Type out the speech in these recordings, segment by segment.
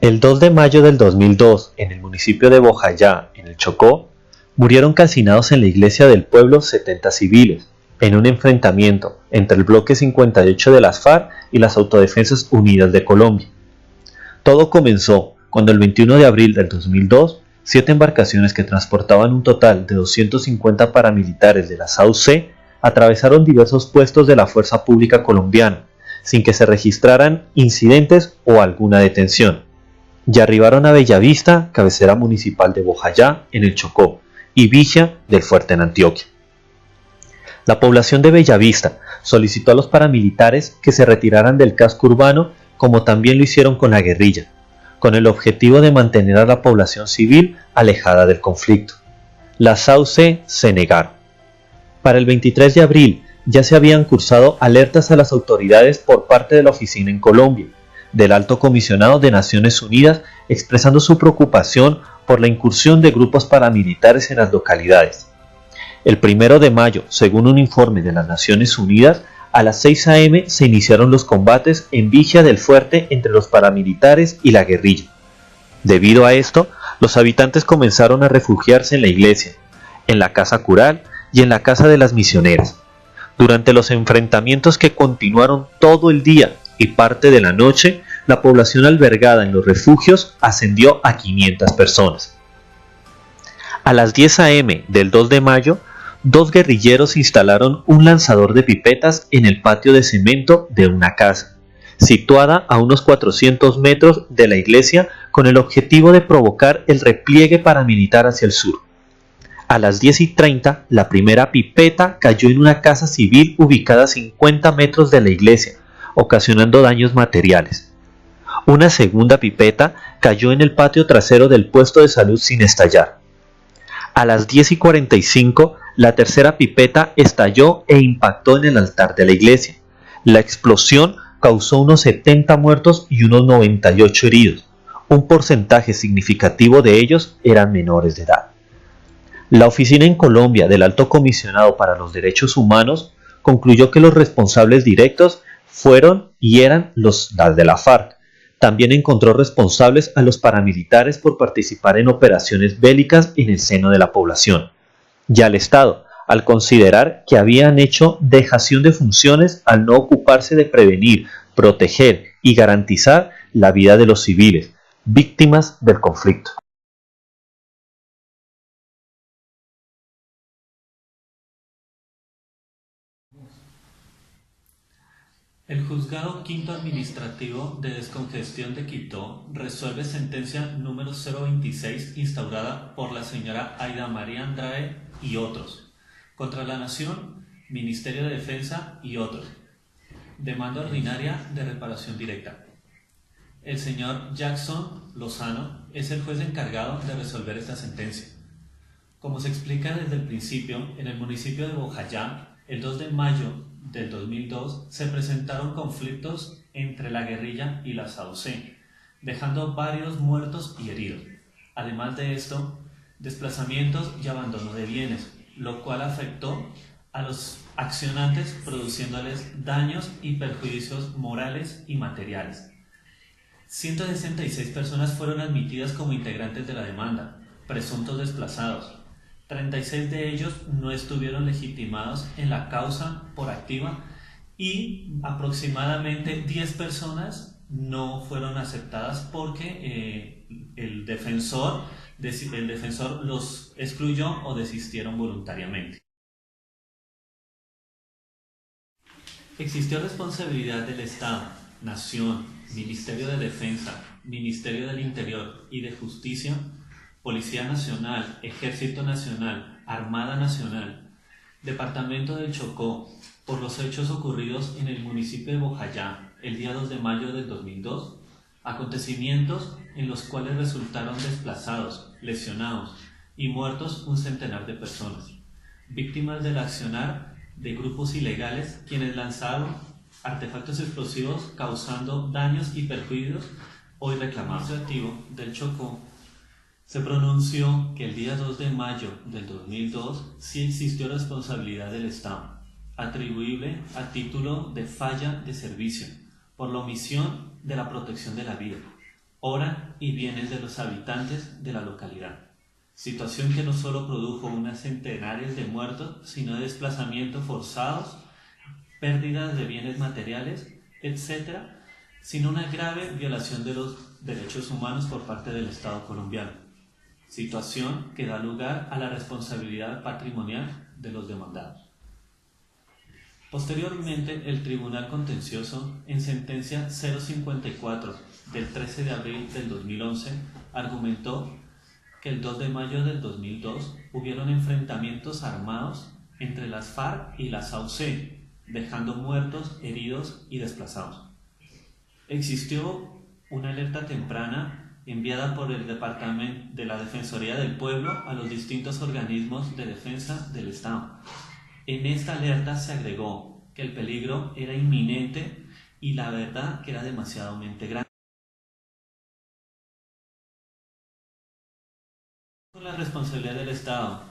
El 2 de mayo del 2002, en el municipio de Bojayá, en el Chocó, murieron calcinados en la iglesia del pueblo 70 civiles, en un enfrentamiento entre el bloque 58 de las FARC y las Autodefensas Unidas de Colombia. Todo comenzó cuando el 21 de abril del 2002, 7 embarcaciones que transportaban un total de 250 paramilitares de la SAUC atravesaron diversos puestos de la fuerza pública colombiana, sin que se registraran incidentes o alguna detención. Y arribaron a Bellavista, cabecera municipal de Bojayá, en el Chocó, y Villa del Fuerte en Antioquia. La población de Bellavista solicitó a los paramilitares que se retiraran del casco urbano, como también lo hicieron con la guerrilla, con el objetivo de mantener a la población civil alejada del conflicto. Las SAUC se negaron. Para el 23 de abril ya se habían cursado alertas a las autoridades por parte de la oficina en Colombia, del Alto Comisionado de Naciones Unidas, expresando su preocupación por la incursión de grupos paramilitares en las localidades. El 1 de mayo, según un informe de las Naciones Unidas, a las 6 a.m. se iniciaron los combates en Villa del Fuerte entre los paramilitares y la guerrilla. Debido a esto, los habitantes comenzaron a refugiarse en la iglesia, en la casa cural y en la casa de las misioneras. Durante los enfrentamientos que continuaron todo el día y parte de la noche, la población albergada en los refugios ascendió a 500 personas. A las 10 a.m. del 2 de mayo, 2 guerrilleros instalaron un lanzador de pipetas en el patio de cemento de una casa, situada a unos 400 metros de la iglesia, con el objetivo de provocar el repliegue paramilitar hacia el sur. A las 10:30, la primera pipeta cayó en una casa civil ubicada a 50 metros de la iglesia, ocasionando daños materiales. Una segunda pipeta cayó en el patio trasero del puesto de salud sin estallar. A las 10:45, la tercera pipeta estalló e impactó en el altar de la iglesia. La explosión causó unos 70 muertos y unos 98 heridos. Un porcentaje significativo de ellos eran menores de edad. La oficina en Colombia del Alto Comisionado para los Derechos Humanos concluyó que los responsables directos fueron y eran los de la FARC. También encontró responsables a los paramilitares por participar en operaciones bélicas en el seno de la población, y al Estado, al considerar que habían hecho dejación de funciones al no ocuparse de prevenir, proteger y garantizar la vida de los civiles, víctimas del conflicto. El Juzgado Quinto Administrativo de Descongestión de Quito resuelve sentencia número 026 instaurada por la señora Aida María Andrade y otros, contra la Nación, Ministerio de Defensa y otros. Demanda ordinaria de reparación directa. El señor Jackson Lozano es el juez encargado de resolver esta sentencia. Como se explica desde el principio, en el municipio de Bojayá, el 2 de mayo del 2002 se presentaron conflictos entre la guerrilla y la SAUC, dejando varios muertos y heridos. Además de esto, desplazamientos y abandono de bienes, lo cual afectó a los accionantes produciéndoles daños y perjuicios morales y materiales. 166 personas fueron admitidas como integrantes de la demanda, presuntos desplazados. 36 de ellos no estuvieron legitimados en la causa por activa y aproximadamente 10 personas no fueron aceptadas porque el defensor los excluyó o desistieron voluntariamente. Existió responsabilidad del Estado, Nación, Ministerio de Defensa, Ministerio del Interior y de Justicia, Policía Nacional, Ejército Nacional, Armada Nacional, Departamento del Chocó, por los hechos ocurridos en el municipio de Bojayá el día 2 de mayo del 2002, acontecimientos en los cuales resultaron desplazados, lesionados y muertos un centenar de personas, víctimas del accionar de grupos ilegales quienes lanzaron artefactos explosivos causando daños y perjuicios hoy reclamados. El administrativo del Chocó se pronunció que el día 2 de mayo del 2002 sí existió responsabilidad del Estado, atribuible a título de falla de servicio, por la omisión de la protección de la vida, hora y bienes de los habitantes de la localidad. Situación que no solo produjo unas centenares de muertos, sino desplazamientos forzados, pérdidas de bienes materiales, etc., sino una grave violación de los derechos humanos por parte del Estado colombiano. Situación que da lugar a la responsabilidad patrimonial de los demandados. Posteriormente, el Tribunal Contencioso, en sentencia 054 del 13 de abril del 2011, argumentó que el 2 de mayo del 2002 hubieron enfrentamientos armados entre las FARC y las AUC, dejando muertos, heridos y desplazados. Existió una alerta temprana enviada por el Departamento de la Defensoría del Pueblo a los distintos organismos de defensa del Estado. En esta alerta se agregó que el peligro era inminente y la verdad que era demasiadamente grande. Con la responsabilidad del Estado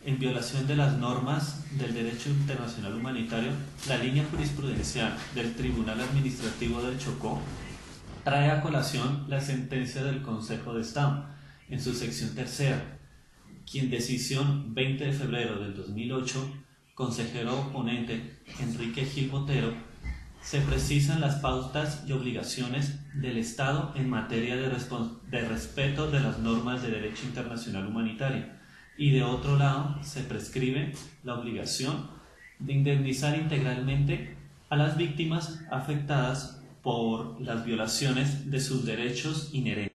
en violación de las normas del derecho internacional humanitario, la línea jurisprudencial del Tribunal Administrativo del Chocó trae a colación la sentencia del Consejo de Estado en su sección tercera, quien decisión 20 de febrero del 2008, consejero oponente Enrique Gil Botero, se precisan las pautas y obligaciones del Estado en materia de respeto de las normas de derecho internacional humanitario, y de otro lado se prescribe la obligación de indemnizar integralmente a las víctimas afectadas por las violaciones de sus derechos inherentes.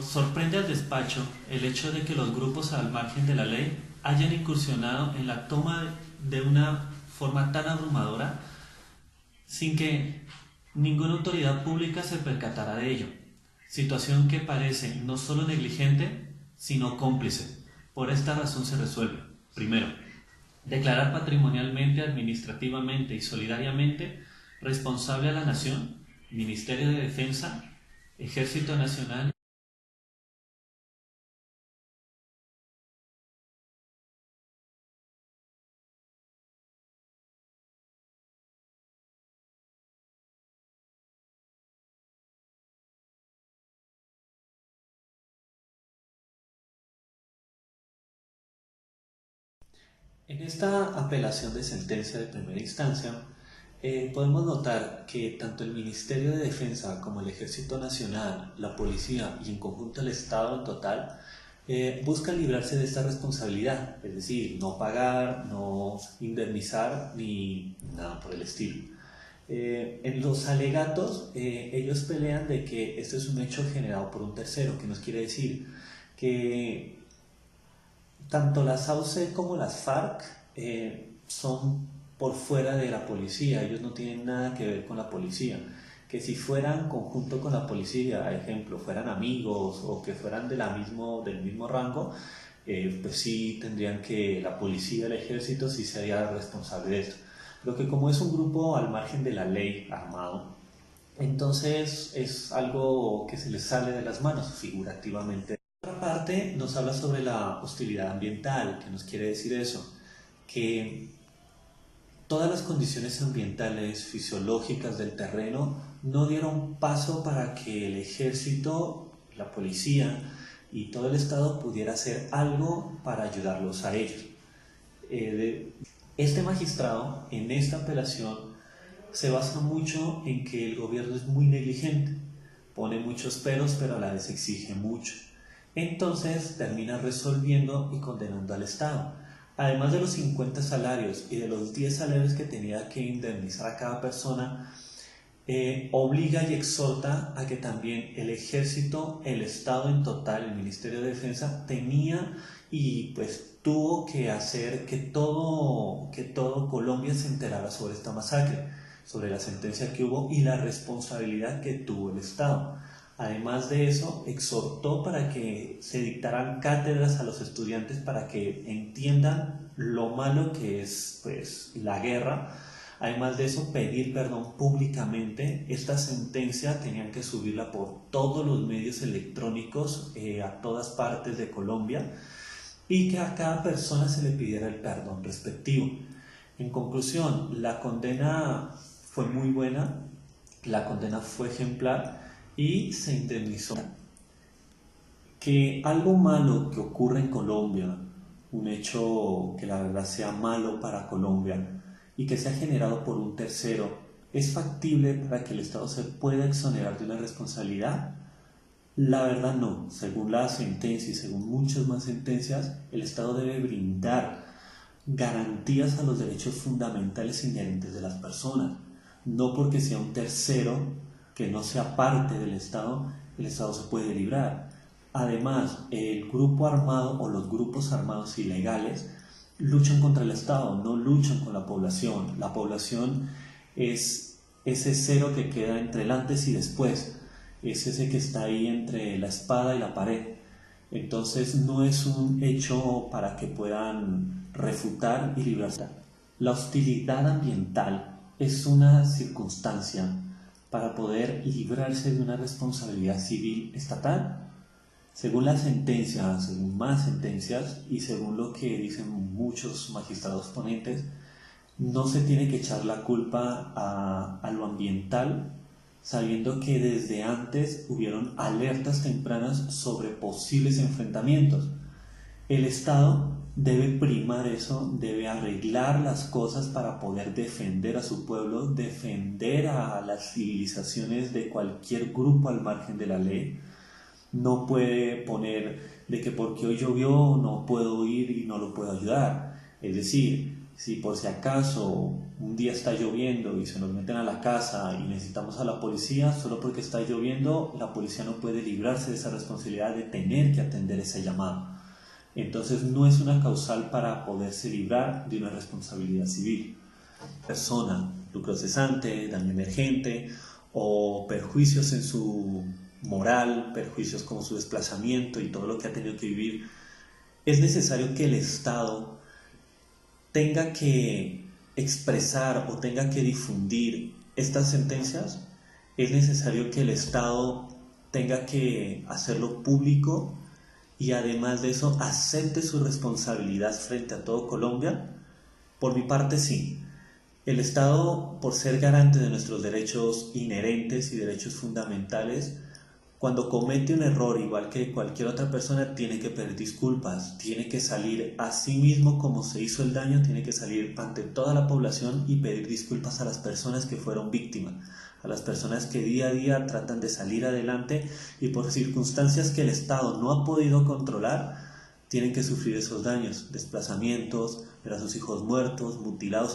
Sorprende al despacho el hecho de que los grupos al margen de la ley hayan incursionado en la toma de una forma tan abrumadora sin que ninguna autoridad pública se percatara de ello, situación que parece no solo negligente, sino cómplice. Por esta razón se resuelve: primero, declarar patrimonialmente, administrativamente y solidariamente responsable a la Nación, Ministerio de Defensa, Ejército Nacional. En esta apelación de sentencia de primera instancia, podemos notar que tanto el Ministerio de Defensa como el Ejército Nacional, la Policía y en conjunto el Estado en total buscan librarse de esta responsabilidad, es decir, no pagar, no indemnizar ni nada por el estilo. En los alegatos, ellos pelean de que esto es un hecho generado por un tercero, que nos quiere decir que tanto las AUC como las FARC son por fuera de la policía, ellos no tienen nada que ver con la policía. Que si fueran conjunto con la policía, ejemplo, fueran amigos o que fueran del mismo rango, pues sí tendrían que la policía, el ejército, sí sería responsable de esto. Pero que como es un grupo al margen de la ley armado, entonces es algo que se les sale de las manos figurativamente. Por otra parte, nos habla sobre la hostilidad ambiental. ¿Qué nos quiere decir eso? Que todas las condiciones ambientales, fisiológicas del terreno no dieron paso para que el ejército, la policía y todo el Estado pudiera hacer algo para ayudarlos a ellos. Este magistrado, en esta apelación, se basa mucho en que el gobierno es muy negligente, pone muchos peros, pero a la vez exige mucho. Entonces termina resolviendo y condenando al Estado. Además de los 50 salarios y de los 10 salarios que tenía que indemnizar a cada persona, obliga y exhorta a que también el ejército, el Estado en total, el Ministerio de Defensa, tenía y pues tuvo que hacer que todo Colombia se enterara sobre esta masacre, sobre la sentencia que hubo y la responsabilidad que tuvo el Estado. Además de eso, exhortó para que se dictaran cátedras a los estudiantes para que entiendan lo malo que es pues, la guerra. Además de eso, pedir perdón públicamente. Esta sentencia tenían que subirla por todos los medios electrónicos a todas partes de Colombia y que a cada persona se le pidiera el perdón respectivo. En conclusión, la condena fue muy buena. La condena fue ejemplar y se indemnizó. Que algo malo que ocurre en Colombia, un hecho que la verdad sea malo para Colombia y que sea generado por un tercero, ¿es factible para que el Estado se pueda exonerar de una responsabilidad? La verdad no. Según la sentencia y según muchas más sentencias, el Estado debe brindar garantías a los derechos fundamentales inherentes de las personas. No porque sea un tercero que no sea parte del Estado, el Estado se puede librar. Además, el grupo armado o los grupos armados ilegales luchan contra el Estado, no luchan con la población. La población es ese cero que queda entre el antes y después, es ese que está ahí entre la espada y la pared. Entonces no es un hecho para que puedan refutar y librarse. La hostilidad ambiental es una circunstancia para poder librarse de una responsabilidad civil estatal. Según la sentencia, según más sentencias y según lo que dicen muchos magistrados ponentes, no se tiene que echar la culpa a lo ambiental, sabiendo que desde antes hubieron alertas tempranas sobre posibles enfrentamientos. El Estado debe primar eso, debe arreglar las cosas para poder defender a su pueblo, defender a las civilizaciones de cualquier grupo al margen de la ley. No puede poner de que porque hoy llovió no puedo ir y no lo puedo ayudar. Es decir, si por si acaso un día está lloviendo y se nos meten a la casa y necesitamos a la policía, solo porque está lloviendo, la policía no puede librarse de esa responsabilidad de tener que atender ese llamado. Entonces no es una causal para poderse librar de una responsabilidad civil. Persona, lucro cesante, daño emergente o perjuicios en su moral, perjuicios como su desplazamiento y todo lo que ha tenido que vivir, es necesario que el Estado tenga que expresar o tenga que difundir estas sentencias. Es necesario que el Estado tenga que hacerlo público y además de eso acepte su responsabilidad frente a todo Colombia. Por mi parte sí. El Estado, por ser garante de nuestros derechos inherentes y derechos fundamentales, cuando comete un error, igual que cualquier otra persona, tiene que pedir disculpas, tiene que salir a sí mismo como se hizo el daño, tiene que salir ante toda la población y pedir disculpas a las personas que fueron víctimas, a las personas que día a día tratan de salir adelante y por circunstancias que el Estado no ha podido controlar, tienen que sufrir esos daños, desplazamientos, ver a sus hijos muertos, mutilados.